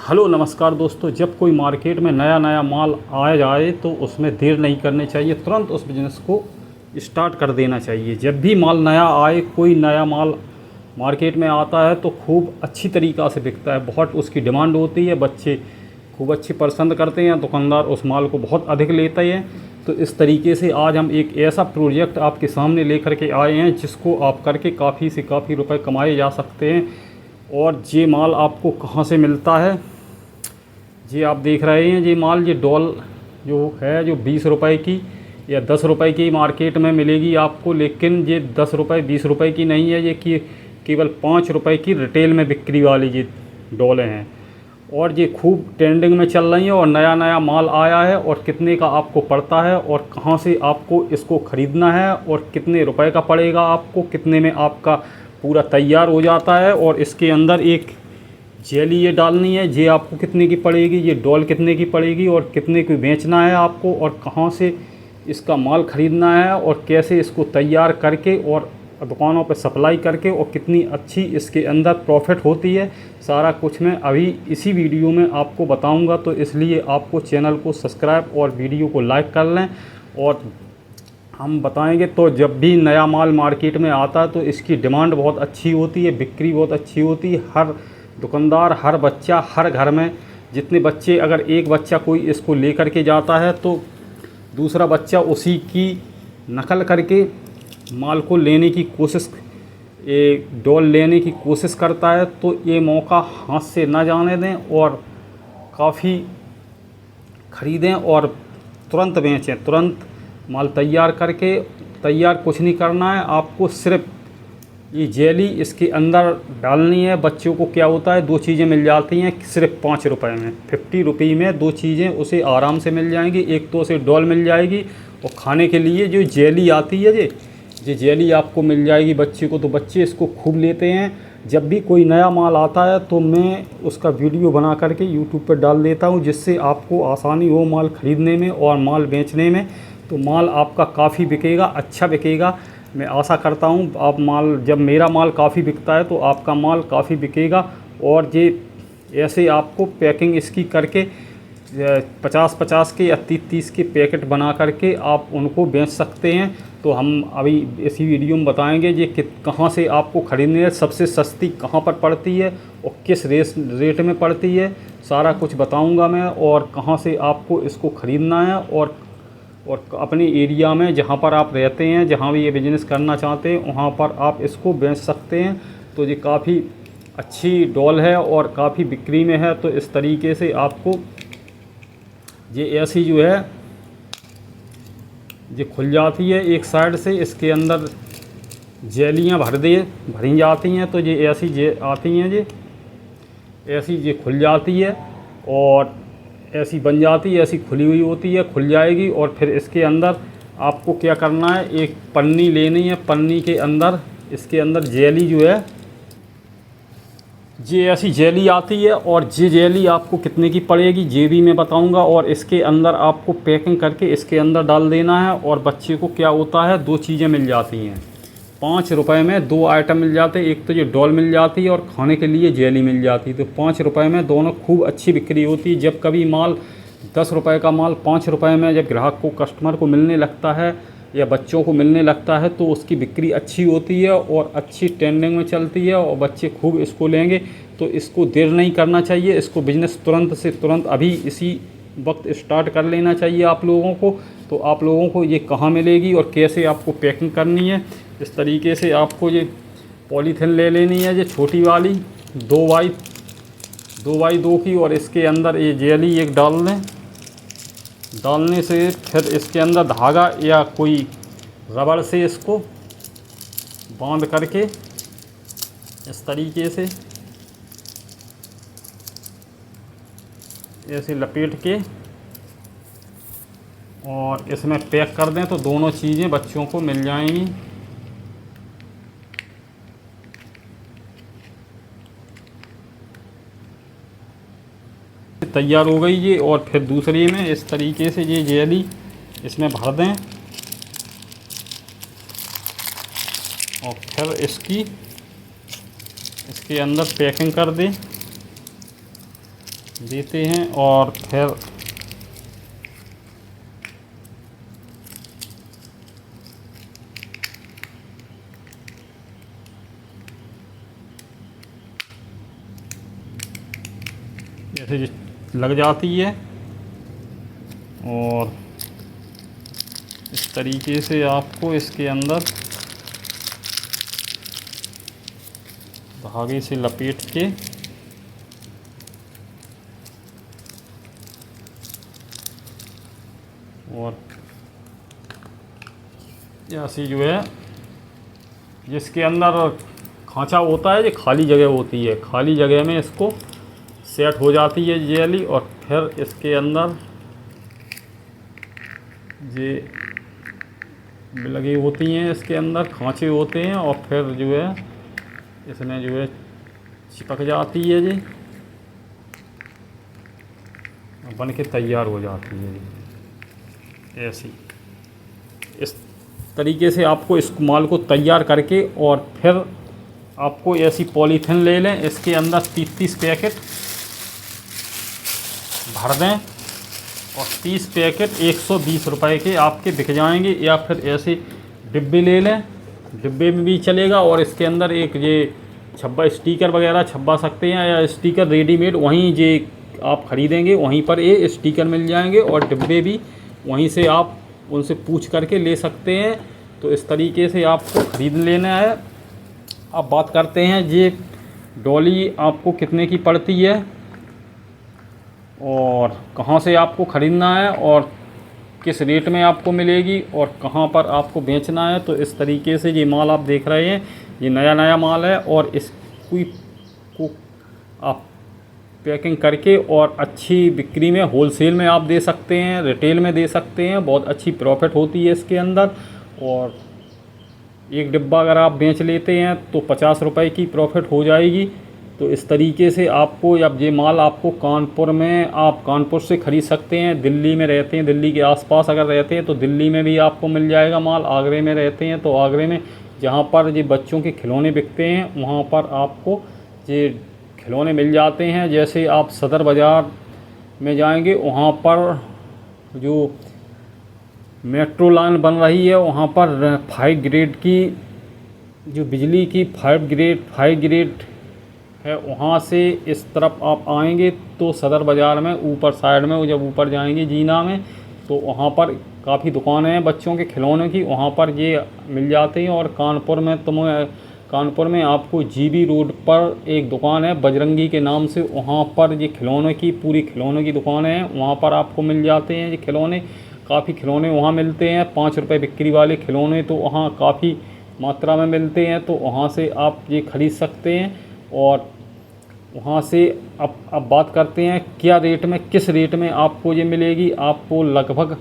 Hello नमस्कार दोस्तों। जब कोई मार्केट में नया माल आ जाए तो उसमें देर नहीं करनी चाहिए, तुरंत उस बिज़नेस को स्टार्ट कर देना चाहिए। जब भी माल नया आए, कोई नया माल मार्केट में आता है तो खूब अच्छी तरीक़ा से बिकता है, बहुत उसकी डिमांड होती है, बच्चे खूब अच्छी पसंद करते हैं, दुकानदार उस माल को बहुत अधिक लेते हैं। तो इस तरीके से आज हम एक ऐसा प्रोजेक्ट आपके सामने लेकर के आए हैं जिसको आप करके काफ़ी से काफ़ी रुपए कमाए जा सकते हैं। और ये माल आपको कहाँ से मिलता है, ये आप देख रहे हैं। ये माल, ये डॉल जो है, जो 20 रुपए की या 10 रुपए की मार्केट में मिलेगी आपको, लेकिन ये 10 रुपए 20 रुपए की नहीं है, ये केवल 5 रुपए की रिटेल में बिक्री वाली ये डॉलें हैं। और ये खूब ट्रेंडिंग में चल रही हैं और नया माल आया है। और कितने का आपको पड़ता है और कहाँ से आपको इसको ख़रीदना है और कितने रुपए का पड़ेगा आपको, कितने में आपका पूरा तैयार हो जाता है। और इसके अंदर एक जेली ये डालनी है, ये आपको कितने की पड़ेगी, ये डॉल कितने की पड़ेगी और कितने की बेचना है आपको, और कहाँ से इसका माल ख़रीदना है और कैसे इसको तैयार करके और दुकानों पर सप्लाई करके और कितनी अच्छी इसके अंदर प्रॉफिट होती है, सारा कुछ मैं अभी इसी वीडियो में आपको बताऊंगा। तो इसलिए आपको चैनल को सब्सक्राइब और वीडियो को लाइक कर लें। और हम बताएंगे तो जब भी नया माल मार्केट में आता है तो इसकी डिमांड बहुत अच्छी होती है, बिक्री बहुत अच्छी होती है। हर दुकानदार, हर बच्चा, हर घर में जितने बच्चे, अगर एक बच्चा कोई इसको लेकर के जाता है तो दूसरा बच्चा उसी की नकल करके माल को लेने की कोशिश, एक डॉल लेने की कोशिश करता है। तो ये मौका हाथ से ना जाने दें और काफ़ी ख़रीदें और तुरंत बेचें। तुरंत माल तैयार करके, तैयार कुछ नहीं करना है आपको, सिर्फ ये जेली इसके अंदर डालनी है। बच्चों को क्या होता है, दो चीज़ें मिल जाती हैं सिर्फ 5 रुपए में, 50 रुपये में दो चीज़ें उसे आराम से मिल जाएंगी। एक तो उसे डॉल मिल जाएगी और खाने के लिए जो जेली आती है, ये जेली आपको मिल जाएगी बच्चे को। तो बच्चे इसको खूब लेते हैं। जब भी कोई नया माल आता है तो मैं उसका वीडियो बना करके यूट्यूब पर डाल देता हूँ, जिससे आपको आसानी हो माल ख़रीदने में और माल बेचने में। तो माल आपका काफ़ी बिकेगा, अच्छा बिकेगा। मैं आशा करता हूँ आप माल, जब मेरा माल काफ़ी बिकता है तो आपका माल काफ़ी बिकेगा। और ये ऐसे आपको पैकिंग इसकी करके 50-50 के या 30-30 के पैकेट बना करके आप उनको बेच सकते हैं। तो हम अभी इसी वीडियो में बताएंगे ये कहाँ से आपको ख़रीदनी है, सबसे सस्ती कहाँ पर पड़ती है और किस रेट में पड़ती है, सारा कुछ बताऊंगा मैं। और कहाँ से आपको इसको ख़रीदना है और अपने एरिया में जहाँ पर आप रहते हैं, जहाँ भी ये बिज़नेस करना चाहते हैं, वहाँ पर आप इसको बेच सकते हैं। तो ये काफ़ी अच्छी डॉल है और काफ़ी बिक्री में है। तो इस तरीके से आपको ये ऐसी जो है ये खुल जाती है एक साइड से, इसके अंदर जेलियाँ भरी जाती हैं। तो ये ऐसी जे आती हैं, ये ऐसी ये खुल जाती है और ऐसी बन जाती है, ऐसी खुली हुई होती है, खुल जाएगी। और फिर इसके अंदर आपको क्या करना है, एक पन्नी लेनी है, पन्नी के अंदर इसके अंदर जेली जो है, ये ऐसी जेली आती है। और ये जेली आपको कितने की पड़ेगी ये भी मैं बताऊंगा। और इसके अंदर आपको पैकिंग करके इसके अंदर डाल देना है। और बच्चे को क्या होता है, दो चीज़ें मिल जाती हैं 5 रुपए में, दो आइटम मिल जाते हैं। एक तो ये डॉल मिल जाती है और खाने के लिए जेली मिल जाती है। तो 5 रुपए में दोनों खूब अच्छी बिक्री होती है। जब कभी माल 10 रुपए का माल 5 रुपए में जब ग्राहक को, कस्टमर को मिलने लगता है या बच्चों को मिलने लगता है तो उसकी बिक्री अच्छी होती है और अच्छी ट्रेंडिंग में चलती है और बच्चे खूब इसको लेंगे। तो इसको देर नहीं करना चाहिए, इसको बिज़नेस तुरंत से तुरंत अभी इसी वक्त स्टार्ट कर लेना चाहिए आप लोगों को। तो आप लोगों को ये कहाँ मिलेगी और कैसे आपको पैकिंग करनी है, इस तरीके से आपको ये पॉलीथिन ले लेनी है, ये छोटी वाली 2x2 की। और इसके अंदर ये जेली एक डाल दें। डालने से फिर इसके अंदर धागा या कोई रबड़ से इसको बांध करके इस तरीके से ऐसे लपेट के और इसमें पैक कर दें तो दोनों चीज़ें बच्चों को मिल जाएंगी। तैयार हो गई ये। और फिर दूसरी में इस तरीके से ये जेली इसमें भर दें और फिर इसके अंदर पैकिंग कर दें। देते हैं और फिर ऐसे लग जाती है और इस तरीके से आपको इसके अंदर धागे से लपेट के और ऐसी जो है जिसके अंदर खांचा होता है, ये खाली जगह होती है, खाली जगह में इसको सेट हो जाती है जेली और फिर इसके अंदर ये लगी होती हैं, इसके अंदर खांचे होते हैं और फिर जो है इसमें जो है चिपक जाती है जी, बन के तैयार हो जाती है जी। ऐसी इस तरीके से आपको इस माल को तैयार करके और फिर आपको ऐसी पॉलीथीन ले लें, इसके अंदर 30 पैकेट भर दें और 30 पैकेट 120 रुपए के आपके बिक जाएंगे। या फिर ऐसे डिब्बे ले लें, डिब्बे में भी चलेगा और इसके अंदर एक ये छब्बा स्टिकर वगैरह छपवा सकते हैं या स्टिकर रेडीमेड वहीं जे आप ख़रीदेंगे वहीं पर ये स्टिकर मिल जाएंगे और डिब्बे भी वहीं से आप उनसे पूछ करके ले सकते हैं। तो इस तरीके से आपको ख़रीद लेना है। अब बात करते हैं ये डॉली आपको कितने की पड़ती है और कहाँ से आपको ख़रीदना है और किस रेट में आपको मिलेगी और कहाँ पर आपको बेचना है। तो इस तरीके से ये माल आप देख रहे हैं, ये नया माल है और इसको आप पैकिंग करके और अच्छी बिक्री में होलसेल में आप दे सकते हैं, रिटेल में दे सकते हैं, बहुत अच्छी प्रॉफिट होती है इसके अंदर। और एक डिब्बा अगर आप बेच लेते हैं तो 50 रुपए की प्रॉफिट हो जाएगी। तो इस तरीके से आपको जब ये माल आपको कानपुर में, आप कानपुर से ख़रीद सकते हैं, दिल्ली में रहते हैं, दिल्ली के आसपास अगर रहते हैं तो दिल्ली में भी आपको मिल जाएगा माल, आगरे में रहते हैं तो आगरे में, जहाँ पर ये बच्चों के खिलौने बिकते हैं वहाँ पर आपको ये खिलौने मिल जाते हैं। जैसे आप सदर बाज़ार में जाएंगे वहाँ पर जो मेट्रो लाइन बन रही है वहाँ पर 5 ग्रेड की जो बिजली की 5 ग्रेड है, वहाँ से इस तरफ आप आएंगे तो सदर बाज़ार में ऊपर साइड में जब ऊपर जाएंगे जीना में तो वहाँ पर काफ़ी दुकानें हैं बच्चों के खिलौने की, वहाँ पर ये मिल जाते हैं। और कानपुर में आपको जीबी रोड पर एक दुकान है बजरंगी के नाम से, वहाँ पर ये खिलौने की पूरी खिलौने की दुकानें हैं, वहाँ पर आपको मिल जाते हैं ये खिलौने। काफ़ी खिलौने वहाँ मिलते हैं, 5 रुपये बिक्री वाले खिलौने तो वहाँ काफ़ी मात्रा में मिलते हैं, तो वहाँ से आप ये ख़रीद सकते हैं। और वहाँ से अब बात करते हैं क्या रेट में, किस रेट में आपको ये मिलेगी। आपको लगभग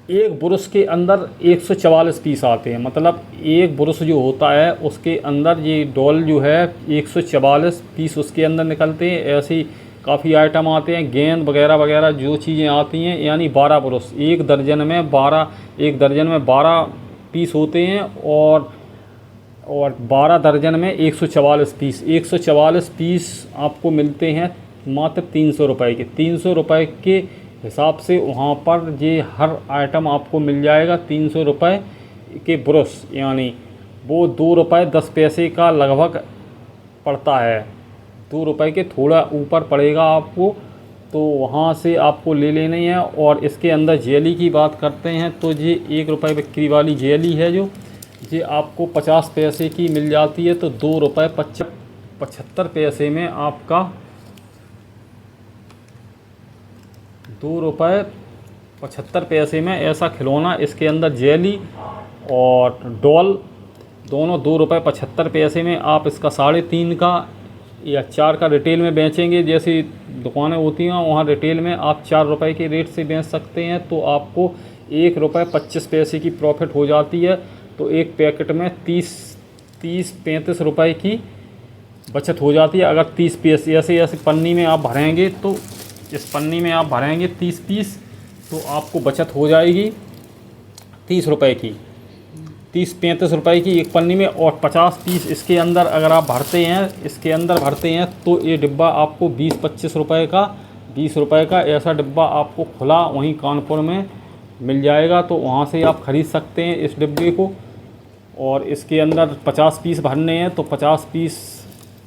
एक ब्रुश के अंदर 144 पीस आते हैं, मतलब एक ब्रुश जो होता है उसके अंदर ये डॉल जो है 144 पीस उसके अंदर निकलते हैं। ऐसी काफ़ी आइटम आते हैं, गेंद वगैरह वगैरह जो चीज़ें आती हैं, यानी 12 ब्रुश, एक दर्जन में 12 पीस होते हैं और 12 दर्जन में 144 पीस, 144 पीस आपको मिलते हैं मात्र 300 रुपये के। 300 रुपये के हिसाब से वहाँ पर ये हर आइटम आपको मिल जाएगा। 300 रुपये के ब्रश यानी वो 2 रुपये 10 पैसे का लगभग पड़ता है, 2 रुपये के थोड़ा ऊपर पड़ेगा आपको, तो वहाँ से आपको ले लेनी है। और इसके अंदर जेली की बात करते हैं तो ये 1 रुपये बिक्री वाली जेली है जो ये आपको 50 पैसे की मिल जाती है, तो 2 रुपये 75 पैसे में आपका 2 रुपये 75 पैसे में ऐसा खिलौना, इसके अंदर जेली और डॉल दोनों 2 रुपये 75 पैसे में आप इसका 3.5 का या 4 का रिटेल में बेचेंगे। जैसी दुकानें होती हैं वहाँ रिटेल में आप 4 रुपये के रेट से बेच सकते हैं, तो आपको 1 रुपये 25 पैसे की प्रॉफिट हो जाती है। तो एक पैकेट में 30-35 रुपये की बचत हो जाती है। अगर 30 पीस ऐसे पन्नी में आप भरेंगे तो इस पन्नी में आप भरेंगे 30 पीस तो आपको बचत हो जाएगी 30 रुपये की। 30-35 रुपए की एक पन्नी में, और 50 पीस इसके अंदर अगर आप भरते हैं, इसके अंदर भरते हैं, तो ये डिब्बा आपको 20-25 रुपए का, 20 रुपए का ऐसा डिब्बा आपको खुला वहीं कानपुर में मिल जाएगा। तो वहाँ से आप ख़रीद सकते हैं इस डिब्बे को। और इसके अंदर 50 पीस भरने हैं तो 50 पीस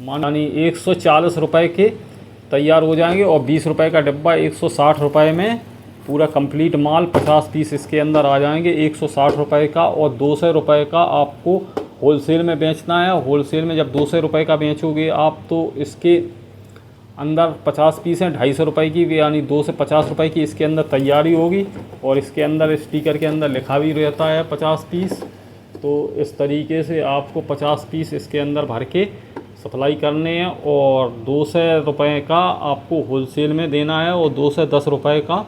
यानी 140 रुपए के तैयार हो जाएंगे, और 20 रुपए का डिब्बा 160 रुपए में पूरा कंप्लीट माल 50 पीस इसके अंदर आ जाएंगे 160 रुपए का। और 200 रुपए का आपको होलसेल में बेचना है। होलसेल में जब 200 रुपए का बेचोगे आप, तो इसके अंदर 50 पीस हैं 250 रुपए की, यानी 2 से 50 रुपए की इसके अंदर तैयारी होगी। और इसके अंदर स्टिकर के अंदर लिखा भी रहता है 50 पीस। तो इस तरीके से आपको 50 पीस इसके अंदर भर के सप्लाई करने हैं, और 200 रुपये का आपको होलसेल में देना है, और 2 से 10 रुपये का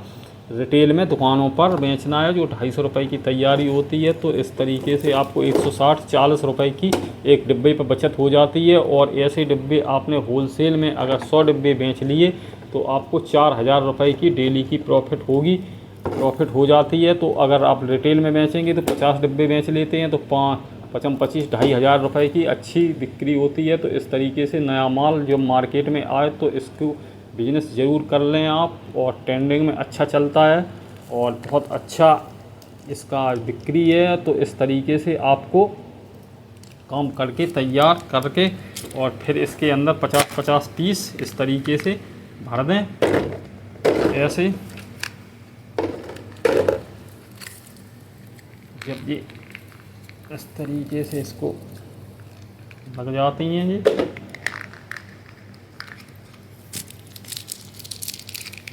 रिटेल में दुकानों पर बेचना है, जो 250 रुपये की तैयारी होती है। तो इस तरीके से आपको 160-40 रुपये की एक डिब्बे पर बचत हो जाती है। और ऐसे डिब्बे आपने होलसेल में अगर 100 डिब्बे बेच लिए तो आपको 4000 रुपये की डेली की प्रॉफिट हो जाती है। तो अगर आप रिटेल में बेचेंगे तो 50 डिब्बे बेच लेते हैं तो 25-25 रुपये की अच्छी बिक्री होती है। तो इस तरीके से नया माल जो मार्केट में आए तो इसको बिज़नेस ज़रूर कर लें आप, और ट्रेंडिंग में अच्छा चलता है और बहुत अच्छा इसका बिक्री है। तो इस तरीके से आपको काम करके तैयार करके और फिर इसके अंदर 50-50 पीस इस तरीके से भर दें। ऐसे जब ये इस तरीके से इसको लग जाती हैं जी,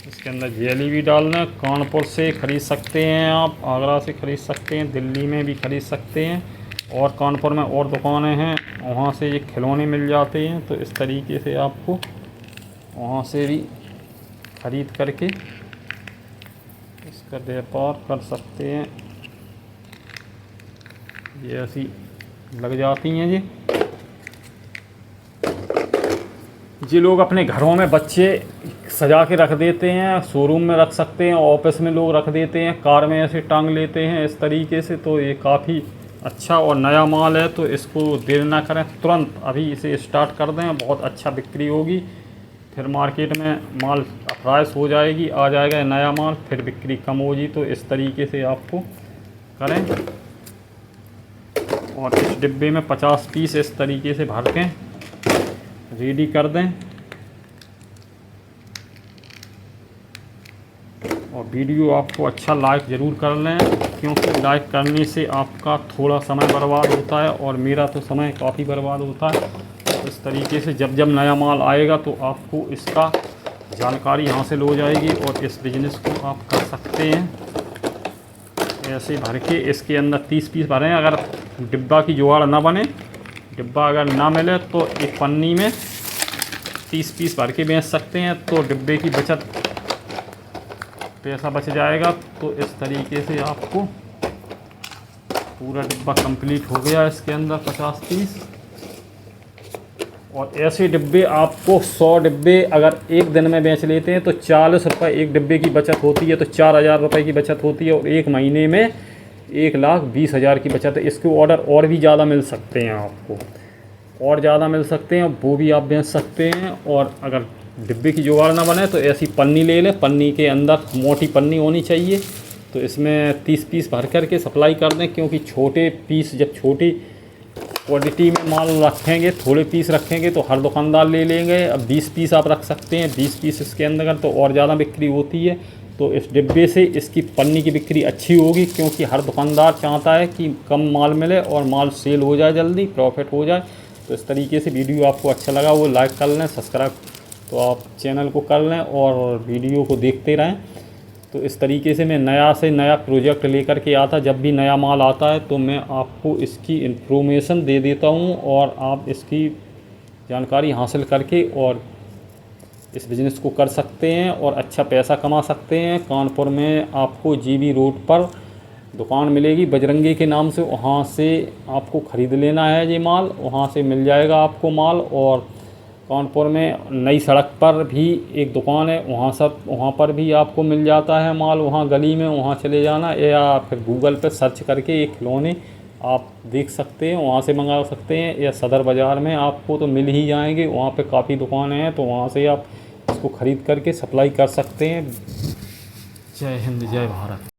इसके अंदर जेली भी डालना है। कानपुर से ख़रीद सकते हैं आप, आगरा से ख़रीद सकते हैं, दिल्ली में भी ख़रीद सकते हैं, और कानपुर में और दुकानें हैं वहाँ से ये खिलौने मिल जाते हैं। तो इस तरीके से आपको वहाँ से भी ख़रीद करके इसका व्यापार कर सकते हैं। ये ऐसी लग जाती हैं जी लोग अपने घरों में बच्चे सजा के रख देते हैं, शोरूम में रख सकते हैं, ऑफिस में लोग रख देते हैं, कार में ऐसे टांग लेते हैं इस तरीके से। तो ये काफ़ी अच्छा और नया माल है, तो इसको देर ना करें, तुरंत अभी इसे स्टार्ट कर दें, बहुत अच्छा बिक्री होगी। फिर मार्केट में माल प्राइस हो जाएगी, आ जाएगा नया माल, फिर बिक्री कम होगी। तो इस तरीके से आपको करें, और इस डिब्बे में 50 पीस इस तरीके से भर के रेडी कर दें। और वीडियो आपको अच्छा लाइक ज़रूर कर लें, क्योंकि लाइक करने से आपका थोड़ा समय बर्बाद होता है और मेरा तो समय काफ़ी बर्बाद होता है। तो इस तरीके से जब जब नया माल आएगा तो आपको इसका जानकारी हासिल हो जाएगी और इस बिज़नेस को आप कर सकते हैं। ऐसे भर के इसके अंदर 30 पीस भरें। अगर डिब्बा की जुगाड़ ना बने, डिब्बा अगर ना मिले तो एक पन्नी में 30 पीस भर के बेच सकते हैं, तो डिब्बे की बचत पैसा बच जाएगा। तो इस तरीके से आपको पूरा डिब्बा कंप्लीट हो गया इसके अंदर 50 पीस। और ऐसे डिब्बे आपको 100 डिब्बे अगर एक दिन में बेच लेते हैं तो 40 रुपये एक डिब्बे की बचत होती है, तो 4000 रुपये की बचत होती है, और एक महीने में 1,20,000 की बचत है। इसके ऑर्डर और भी ज़्यादा मिल सकते हैं आपको, और ज़्यादा मिल सकते हैं, वो भी आप बेच सकते हैं। और अगर डिब्बे की जुगाड़ ना बने तो ऐसी पन्नी ले लें, पन्नी के अंदर मोटी पन्नी होनी चाहिए, तो इसमें 30 पीस भर करके सप्लाई कर दें। क्योंकि छोटे पीस जब छोटी क्वांटिटी में माल रखेंगे, थोड़े पीस रखेंगे तो हर दुकानदार ले लेंगे। अब 20 पीस आप रख सकते हैं, 20 पीस इसके अंदर तो और ज़्यादा बिक्री होती है। तो इस डिब्बे से इसकी पन्नी की बिक्री अच्छी होगी, क्योंकि हर दुकानदार चाहता है कि कम माल मिले और माल सेल हो जाए, जल्दी प्रॉफिट हो जाए। तो इस तरीके से वीडियो आपको अच्छा लगा वो लाइक कर लें, सब्सक्राइब तो आप चैनल को कर लें और वीडियो को देखते रहें। तो इस तरीके से मैं नया से नया प्रोजेक्ट लेकर के आता, जब भी नया माल आता है तो मैं आपको इसकी इन्फॉर्मेशन दे देता हूं, और आप इसकी जानकारी हासिल करके और इस बिज़नेस को कर सकते हैं और अच्छा पैसा कमा सकते हैं। कानपुर में आपको जीबी रोड पर दुकान मिलेगी बजरंगी के नाम से, वहाँ से आपको ख़रीद लेना है ये माल, वहाँ से मिल जाएगा आपको माल। और कानपुर में नई सड़क पर भी एक दुकान है, वहाँ पर भी आपको मिल जाता है माल, वहाँ गली में, वहाँ चले जाना, या फिर गूगल पे सर्च करके ये खिलौने आप देख सकते हैं, वहाँ से मंगा सकते हैं, या सदर बाज़ार में आपको तो मिल ही जाएंगे, वहाँ पे काफ़ी दुकानें हैं, तो वहाँ से आप इसको ख़रीद करके सप्लाई कर सकते हैं। जय हिंद, जय भारत।